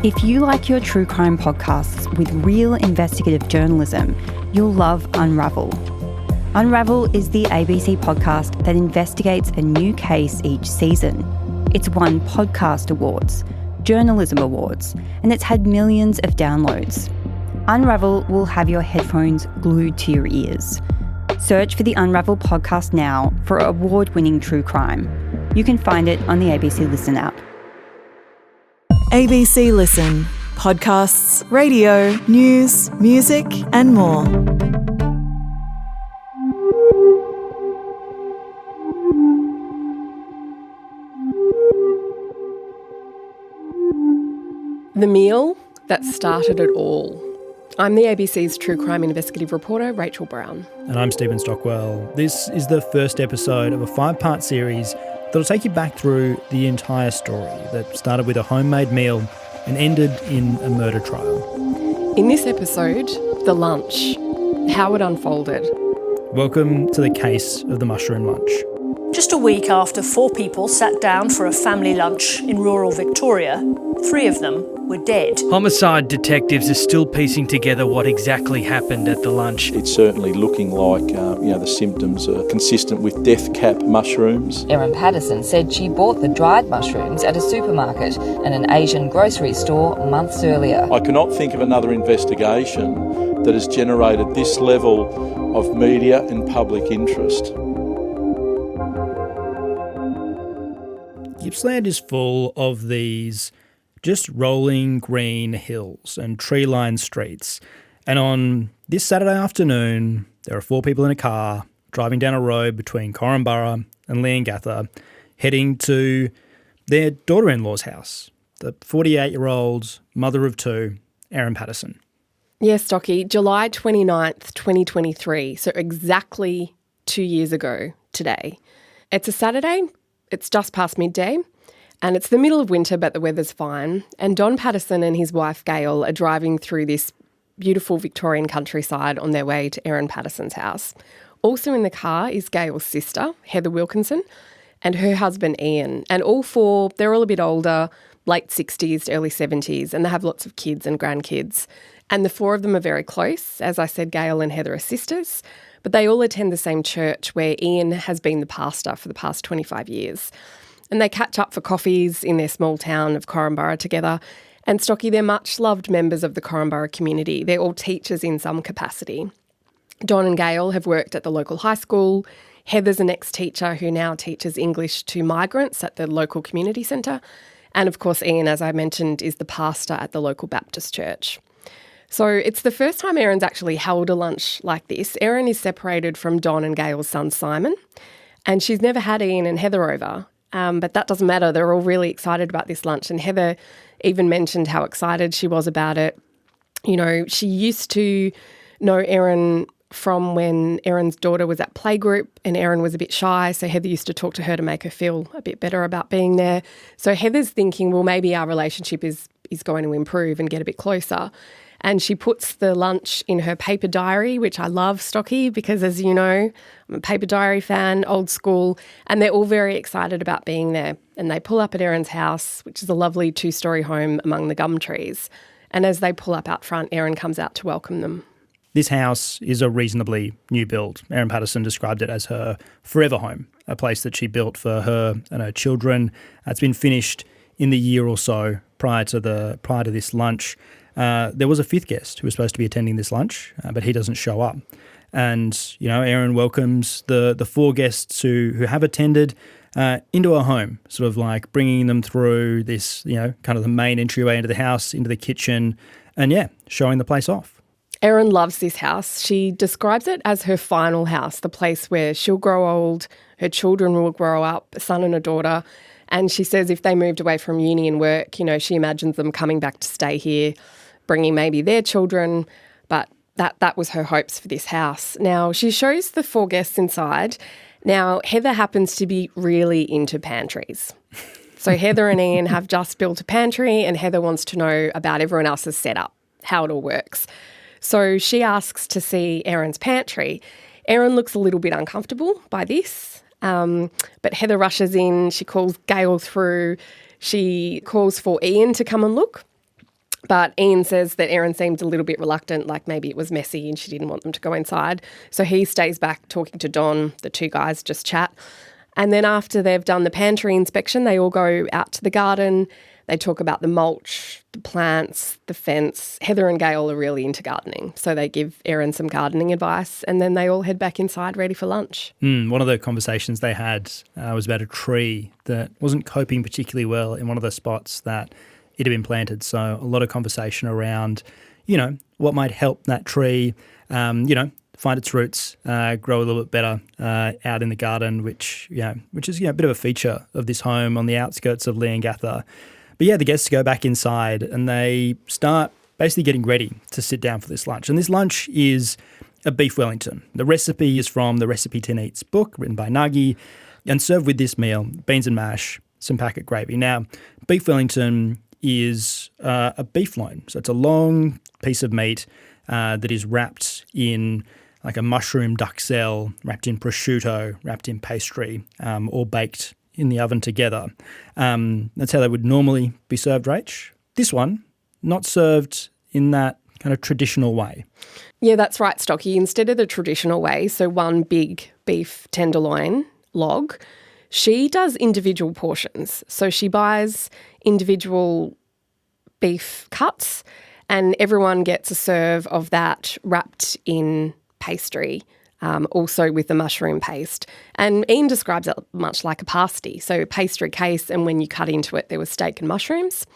If you like your true crime podcasts with real investigative journalism, you'll love Unravel. Unravel is the ABC podcast that investigates a new case each season. It's won podcast awards, journalism awards, and it's had millions of downloads. Unravel will have your headphones glued to your ears. Search for the Unravel podcast now for award-winning true crime. You can find it on the ABC Listen app. ABC Listen. Podcasts, radio, news, music and more. The meal that started it all. I'm the ABC's true crime investigative reporter, Rachael Brown. And I'm Stephen Stockwell. This is the first episode of a 5-part series that'll take you back through the entire story that started with a homemade meal and ended in a murder trial. In this episode, the lunch, how it unfolded. Welcome to the case of the mushroom lunch. Just a week after 4 people sat down for a family lunch in rural Victoria, 3 of them were dead. Homicide detectives are still piecing together what exactly happened at the lunch. It's certainly looking like the symptoms are consistent with death cap mushrooms. Erin Patterson said she bought the dried mushrooms at a supermarket and an Asian grocery store months earlier. I cannot think of another investigation that has generated this level of media and public interest. Gippsland is full of these just rolling green hills and tree-lined streets. And on this Saturday afternoon, there are 4 people in a car driving down a road between Corumburra and Leongatha, heading to their daughter-in-law's house, the 48-year-old mother of 2, Erin Patterson. Yes, Stocky, July 29th, 2023, so exactly 2 years ago today. It's a Saturday, it's just past midday, and it's the middle of winter, but the weather's fine. And Don Patterson and his wife, Gail, are driving through this beautiful Victorian countryside on their way to Erin Patterson's house. Also in the car is Gail's sister, Heather Wilkinson, and her husband, Ian. And all 4, they're all a bit older, late 60s to early 70s, and they have lots of kids and grandkids. And the 4 of them are very close. As I said, Gail and Heather are sisters, but they all attend the same church where Ian has been the pastor for the past 25 years. And they catch up for coffees in their small town of Corumburra together. And Stocky, they're much loved members of the Corumburra community. They're all teachers in some capacity. Don and Gail have worked at the local high school. Heather's an ex-teacher who now teaches English to migrants at the local community centre. And of course, Ian, as I mentioned, is the pastor at the local Baptist church. So it's the first time Erin's actually held a lunch like this. Erin is separated from Don and Gail's son, Simon, and she's never had Ian and Heather over. But that doesn't matter. They're all really excited about this lunch. And Heather even mentioned how excited she was about it. You know, she used to know Erin from when Erin's daughter was at playgroup and Erin was a bit shy. So Heather used to talk to her to make her feel a bit better about being there. So Heather's thinking, well, maybe our relationship is going to improve and get a bit closer. And she puts the lunch in her paper diary, which I love, Stocky, because as you know, I'm a paper diary fan, old school, and they're all very excited about being there. And they pull up at Erin's house, which is a lovely 2-storey home among the gum trees. And as they pull up out front, Erin comes out to welcome them. This house is a reasonably new build. Erin Patterson described it as her forever home, a place that she built for her and her children. It's been finished in the year or so prior to this lunch. There was a 5th guest who was supposed to be attending this lunch, but he doesn't show up. And, you know, Erin welcomes the 4 guests who have attended into her home, sort of like bringing them through this, you know, kind of the main entryway into the house, into the kitchen, and, yeah, showing the place off. Erin loves this house. She describes it as her final house, the place where she'll grow old, her children will grow up, a son and a daughter. And she says if they moved away from uni and work, you know, she imagines them coming back to stay here, bringing maybe their children, but that was her hopes for this house. Now, she shows the 4 guests inside. Now, Heather happens to be really into pantries. So Heather and Ian have just built a pantry and Heather wants to know about everyone else's setup, how it all works. So she asks to see Erin's pantry. Erin looks a little bit uncomfortable by this, but Heather rushes in. She calls Gail through. She calls for Ian to come and look. But Ian says that Erin seemed a little bit reluctant, like maybe it was messy and she didn't want them to go inside. So he stays back talking to Don. The two guys just chat. And then after they've done the pantry inspection, they all go out to the garden. They talk about the mulch, the plants, the fence. Heather and Gail are really into gardening, so they give Erin some gardening advice, and then they all head back inside ready for lunch. One of the conversations they had was about a tree that wasn't coping particularly well in one of the spots that it had been planted. So a lot of conversation around, what might help that tree, find its roots, grow a little bit better out in the garden, which is a bit of a feature of this home on the outskirts of Leongatha. But yeah, the guests go back inside and they start basically getting ready to sit down for this lunch. And this lunch is a beef Wellington. The recipe is from the Recipe 10 Eats book written by Nagi, and served with this meal, beans and mash, some packet gravy. Now, beef Wellington is a beef loin. So it's a long piece of meat that is wrapped in like a mushroom duxelle, wrapped in prosciutto, wrapped in pastry, all baked in the oven together. That's how they would normally be served, Rach. This one, not served in that kind of traditional way. Yeah, that's right, Stocky. Instead of the traditional way, so one big beef tenderloin log, she does individual portions. So she buys individual beef cuts and everyone gets a serve of that wrapped in pastry, also with the mushroom paste. And Ian describes it much like a pasty, so pastry case, and when you cut into it, there was steak and mushrooms.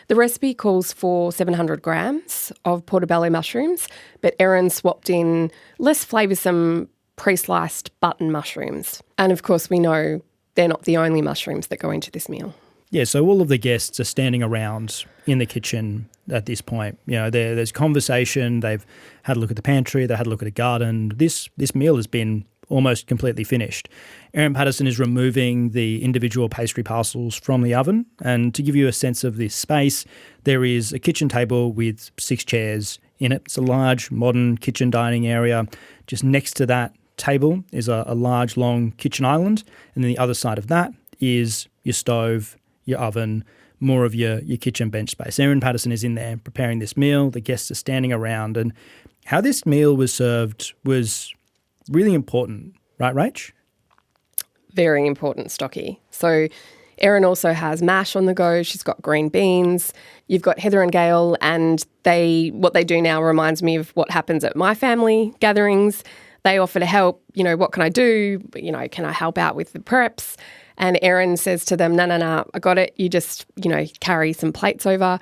The recipe calls for 700 grams of portobello mushrooms, but Erin swapped in less flavoursome pre-sliced button mushrooms. And of course, we know they're not the only mushrooms that go into this meal. Yeah, so all of the guests are standing around in the kitchen at this point. There's conversation. They've had a look at the pantry. They had a look at the garden. This meal has been almost completely finished. Erin Patterson is removing the individual pastry parcels from the oven. And to give you a sense of this space, there is a kitchen table with 6 chairs in it. It's a large, modern kitchen dining area. Just next to that table is a large, long kitchen island. And then the other side of that is your stove, your oven, more of your kitchen bench space. Erin Patterson is in there preparing this meal. The guests are standing around. And how this meal was served was really important, right, Rach? Very important, Stocky. So Erin also has mash on the go. She's got green beans. You've got Heather and Gail, and what they do now reminds me of what happens at my family gatherings. They offer to help. What can I do? Can I help out with the preps? And Erin says to them, no, I got it. You just, carry some plates over.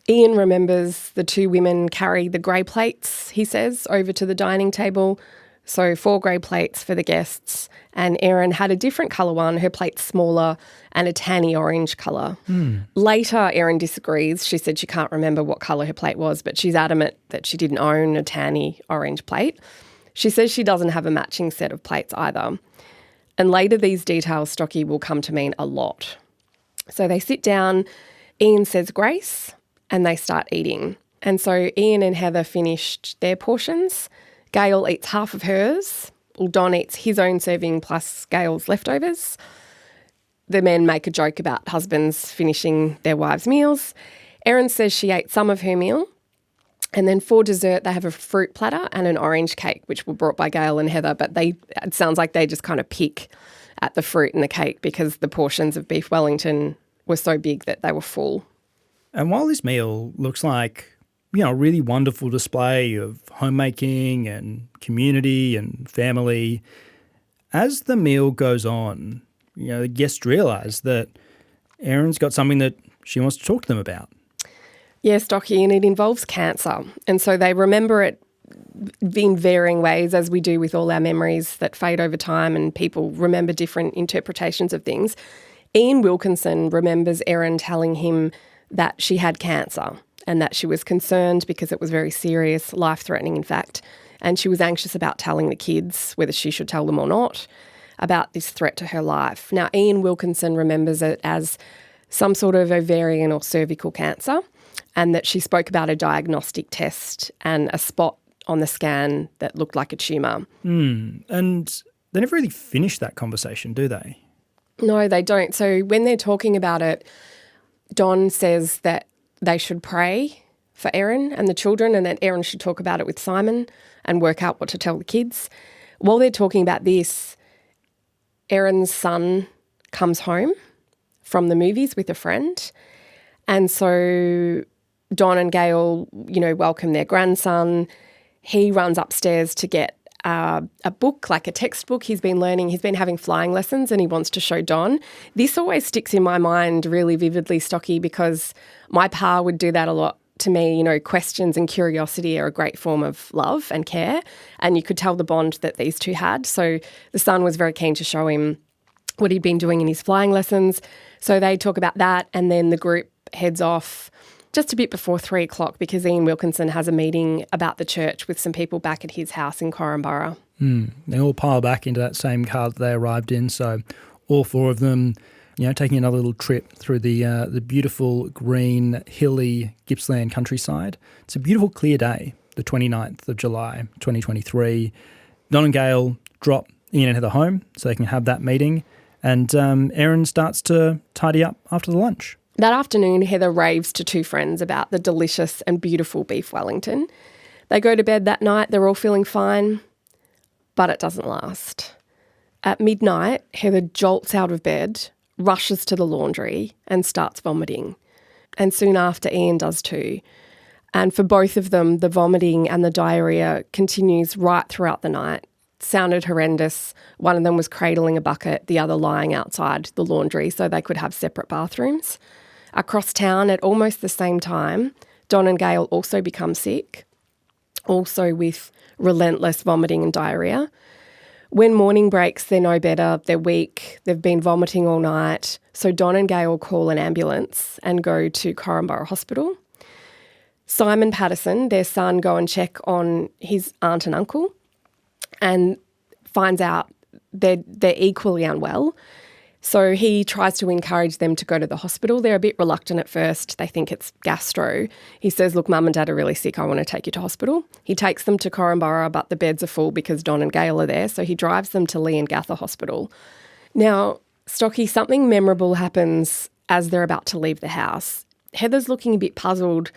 Ian remembers the 2 women carry the grey plates, he says, over to the dining table. So 4 grey plates for the guests. And Erin had a different colour one, her plate's smaller, and a tanny orange colour. Later, Erin disagrees. She said she can't remember what colour her plate was, but she's adamant that she didn't own a tanny orange plate. She says she doesn't have a matching set of plates either. And later these details, Stocky, will come to mean a lot. So they sit down, Ian says grace, and they start eating. And so Ian and Heather finished their portions. Gail eats half of hers. Don eats his own serving plus Gail's leftovers. The men make a joke about husbands finishing their wives' meals. Erin says she ate some of her meal. And then for dessert, they have a fruit platter and an orange cake, which were brought by Gail and Heather, but it sounds like they just kind of pick at the fruit and the cake because the portions of beef Wellington were so big that they were full. And while this meal looks like, a really wonderful display of homemaking and community and family, as the meal goes on, the guests realise that Erin's got something that she wants to talk to them about. Yeah, Stocky, and it involves cancer. And so they remember it in varying ways, as we do with all our memories that fade over time and people remember different interpretations of things. Ian Wilkinson remembers Erin telling him that she had cancer and that she was concerned because it was very serious, life-threatening in fact, and she was anxious about telling the kids, whether she should tell them or not, about this threat to her life. Now, Ian Wilkinson remembers it as some sort of ovarian or cervical cancer, and that she spoke about a diagnostic test and a spot on the scan that looked like a tumour. And they never really finish that conversation, do they? No, they don't. So when they're talking about it, Don says that they should pray for Erin and the children, and that Erin should talk about it with Simon and work out what to tell the kids. While they're talking about this, Erin's son comes home from the movies with a friend. And so Don and Gail, welcome their grandson. He runs upstairs to get a book, like a textbook. He's been having flying lessons, and he wants to show Don. This always sticks in my mind really vividly, Stocky, because my pa would do that a lot to me. Questions and curiosity are a great form of love and care, and you could tell the bond that these two had. So the son was very keen to show him what he'd been doing in his flying lessons. So they talk about that, and then the group heads off just a bit before 3 o'clock because Ian Wilkinson has a meeting about the church with some people back at his house in Korumburra. They all pile back into that same car that they arrived in. So all four of them, taking another little trip through the beautiful, green, hilly Gippsland countryside. It's a beautiful, clear day, the 29th of July, 2023. Don and Gail drop Ian and Heather home so they can have that meeting. And Erin starts to tidy up after the lunch. That afternoon, Heather raves to two friends about the delicious and beautiful beef Wellington. They go to bed that night, they're all feeling fine, but it doesn't last. At midnight, Heather jolts out of bed, rushes to the laundry and starts vomiting. And soon after, Ian does too. And for both of them, the vomiting and the diarrhoea continues right throughout the night. It sounded horrendous. One of them was cradling a bucket, the other lying outside the laundry so they could have separate bathrooms. Across town at almost the same time, Don and Gail also become sick, also with relentless vomiting and diarrhoea. When morning breaks, they're no better, they're weak, they've been vomiting all night. So Don and Gail call an ambulance and go to Korumburra Hospital. Simon Patterson, their son, go and check on his aunt and uncle and finds out they're equally unwell. So he tries to encourage them to go to the hospital. They're a bit reluctant at first. They think it's gastro. He says, look, Mum and Dad are really sick. I want to take you to hospital. He takes them to Korumburra, but the beds are full because Don and Gail are there. So he drives them to Leongatha Hospital. Now, Stocky, something memorable happens as they're about to leave the house. Heather's looking a bit puzzled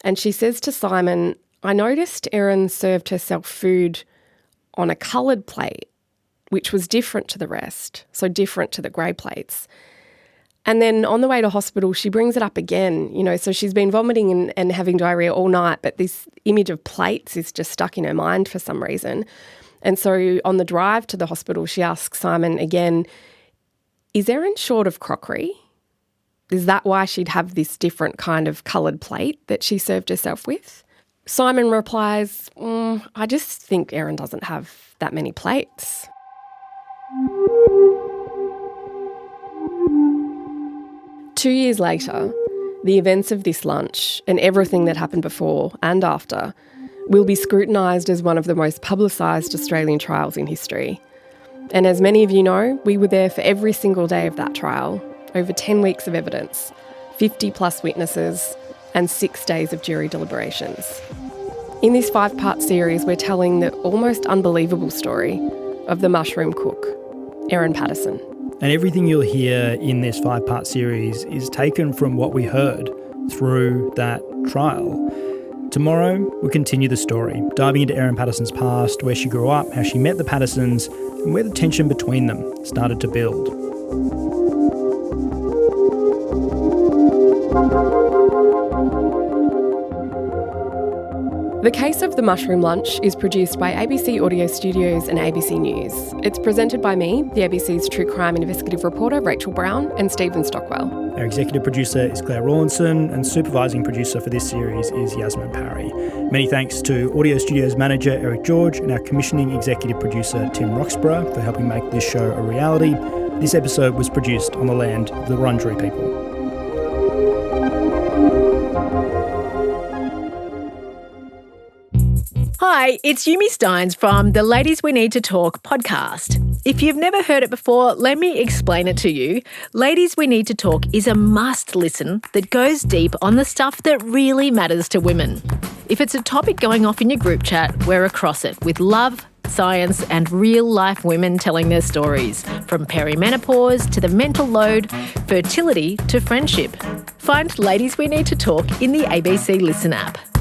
and she says to Simon, I noticed Erin served herself food on a coloured plate, which was different to the rest, so different to the grey plates. And then on the way to hospital, she brings it up again, so she's been vomiting and having diarrhoea all night, but this image of plates is just stuck in her mind for some reason. And so on the drive to the hospital, she asks Simon again, is Erin short of crockery? Is that why she'd have this different kind of coloured plate that she served herself with? Simon replies, I just think Erin doesn't have that many plates. 2 years later, the events of this lunch and everything that happened before and after will be scrutinised as one of the most publicised Australian trials in history. And as many of you know, we were there for every single day of that trial, over 10 weeks of evidence, 50 plus witnesses and 6 days of jury deliberations. In this 5-part series, we're telling the almost unbelievable story of the mushroom cook, Erin Patterson. And everything you'll hear in this 5-part series is taken from what we heard through that trial. Tomorrow, we'll continue the story, diving into Erin Patterson's past, where she grew up, how she met the Pattersons, and where the tension between them started to build. The Case of the Mushroom Lunch is produced by ABC Audio Studios and ABC News. It's presented by me, the ABC's true crime investigative reporter, Rachael Brown, and Stephen Stockwell. Our executive producer is Claire Rawlinson, and supervising producer for this series is Yasmin Parry. Many thanks to Audio Studios manager Eric George and our commissioning executive producer Tim Roxburgh for helping make this show a reality. This episode was produced on the land of the Wurundjeri people. Hi, it's Yumi Steins from the Ladies We Need to Talk podcast. If you've never heard it before, let me explain it to you. Ladies We Need to Talk is a must listen that goes deep on the stuff that really matters to women. If it's a topic going off in your group chat, we're across it with love, science and real-life women telling their stories, from perimenopause to the mental load, fertility to friendship. Find Ladies We Need to Talk in the ABC Listen app.